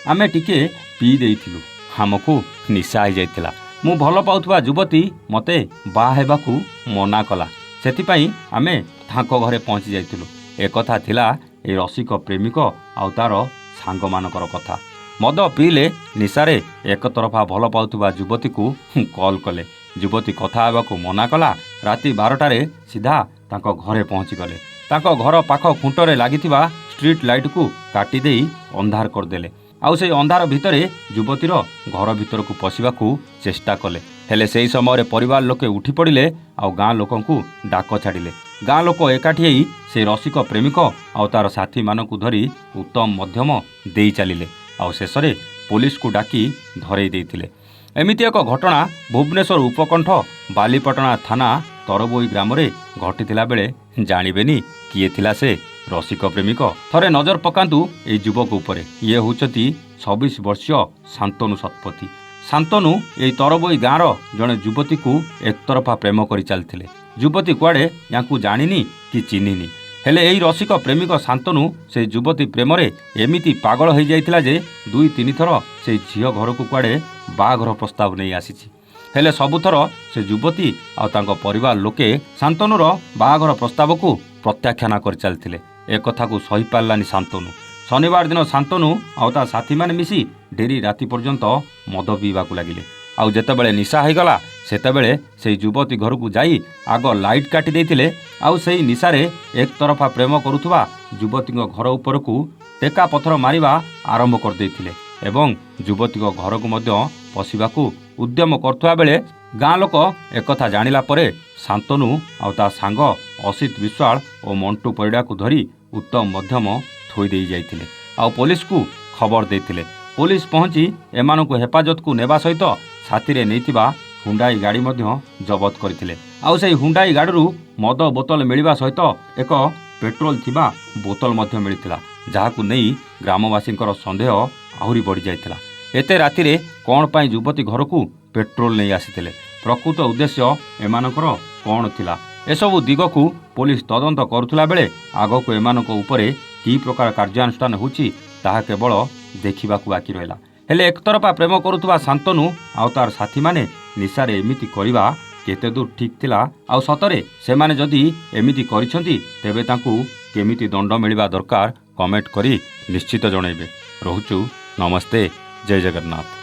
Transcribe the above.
आमे टिके पी देइथिलु हमकु निशा हो जाइथिला। मु भल पाउथुवा युवती मते बाहा हेबाकु मना कला। सेथिपाई आमे तांको घरे पहुँची जाइथिलु। ए कथा थिला ए रसिक प्रेमिक आउ तार सांग मानकर कथा। मद पीले निशारे एक तरफा भल पाउथुवा युवती को कॉल कले। युवती कथा हेबाकु मना कला। राति 12टारे सीधा तांको घरे पहुँची गले। तांको घर पाख खुंटरे लागिथिबा स्ट्रीट लाइट को काटी देई अंधार करदेले। आउ से अंधार भितरे युवतीर घर भितर को पशिबाकू चेष्टा कले। हेले सेही समय परिवार लोके उठी पड़िले आउ गाँ लोकंकु डाक छाड़िले। गाँ लोक एकाठी होई से रसिक प्रेमिक आउ तार साथी मानकु धरी उत्तम मध्यम देई चलिले। आउ शेषरे पुलिस को डाकी धरई देइथिले। एमिति एक घटना भुवनेश्वर उपकंठ बालीपटना थाना तरबोई ग्राम रे घटिथिला बेले जानिबेनी किए थिला से रसिक प्रेमिक। थरे नजर पकांतु ए युवक उपरे। ये होचती 26 वर्षीय शांतनु शतपथी। शांतनु ए तरबोई गाँर जड़े युवती को एकतरफा प्रेम कर चलते। युवती कुआड़े या जानिनी कि चिन्हिनी। हेले यही रसिक प्रेमिक शांतनु से युवती प्रेम रे एमिति पागल हो जाइथिला जे 2-3 थर से झील घर को कुआड़े बाघर प्रस्ताव नहीं आसीछि। हेले सबुथर से युवती आउ तांको परिवार लोके शांतनुर बाघर प्रस्ताव को प्रत्याख्यान कर चलते। एक कथा को सही पारलानी शांतनु। शनिवार दिन शांतनु आउ ता साथी माने मिसी डेरी राति पर्यंत मद पीवाकू लगिले। आउ जेतेबेले निशा होइगला सेतेबेले से युवती घर को जाई आग लाइट काटी देइथिले। आउ सेही निशारे एक तरफा प्रेम करुथुवा युवती घर ऊपर को टेका पथर मारिबा आरंभ कर देइथिले एवं युवती घर को मध्य पशिबाकू उद्यम करथुवा बेले गाँ लोक एकथा जानिला परे शांतनु आउ ता सांग असित विश्वाल और मंटू परिडा को धरी उत्तम मध्यम थोई देई जाइथिले। आउ पुलिस को खबर देइथिले। पुलिस पहुंची एमानकु हेफाजत को नेबा सहित साथी रे नैथिबा हुंडाई गाड़ी मध्य जबत करथिले। आउ सेही हुंडाई गाड़ीरू मद बोतल मिलिबा सहित एक पेट्रोल थिबा बोतल मध्य मिलिथिला, जाहाकु नेई ग्रामवासींकर संदेह आहुरी बढ़ी जाइथिला। एते रातिरे कौन पाई युवती घर को पेट्रोल नहीं आसीथिले, प्रकृत उद्देश्य एमानकर कौन थिला, एसबू दिग को पुलिस तदंत करुला बेले आगक एमानक उपरे कि प्रकार कार्यानुष्ठान होची ताहा केवल देखिबाकू बाकी रहिला। हेले एकतरफा प्रेम करुवा शांतनु आउ तार साथी माने निशारे एमिति करिबा केते दूर ठीक थिला, आउ सतरे सेमाने जदि एमिति करिसंती तेबे तांकू केमिति दंड मिलिबा दरकार कमेंट करी निश्चित जणैबे। रहुचु नमस्ते, जय जगन्नाथ।